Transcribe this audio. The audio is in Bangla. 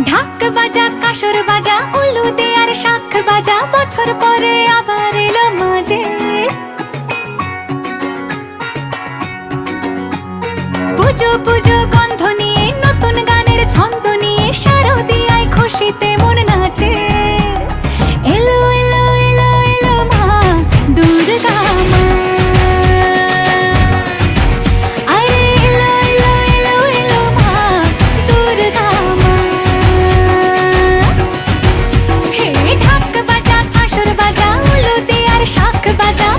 ঢাক বাজা কাসর বাজা উলু দে আর শাখ বাজা, বছর পরে আবার এলো মাঝে। পুজো পুজো গন্ধ নিয়ে নতুন গানের ছন্দ নিয়ে শারদিয়ায় খুশিতে মন নাচে। এলো এলো এলো এলো মা দুর্গা মা, আরে এলো এলো এলো এলো মা দুর্গা মা। হে ঢাক বাজা কাসর বাজা উলু দে আর শাখ বাজা,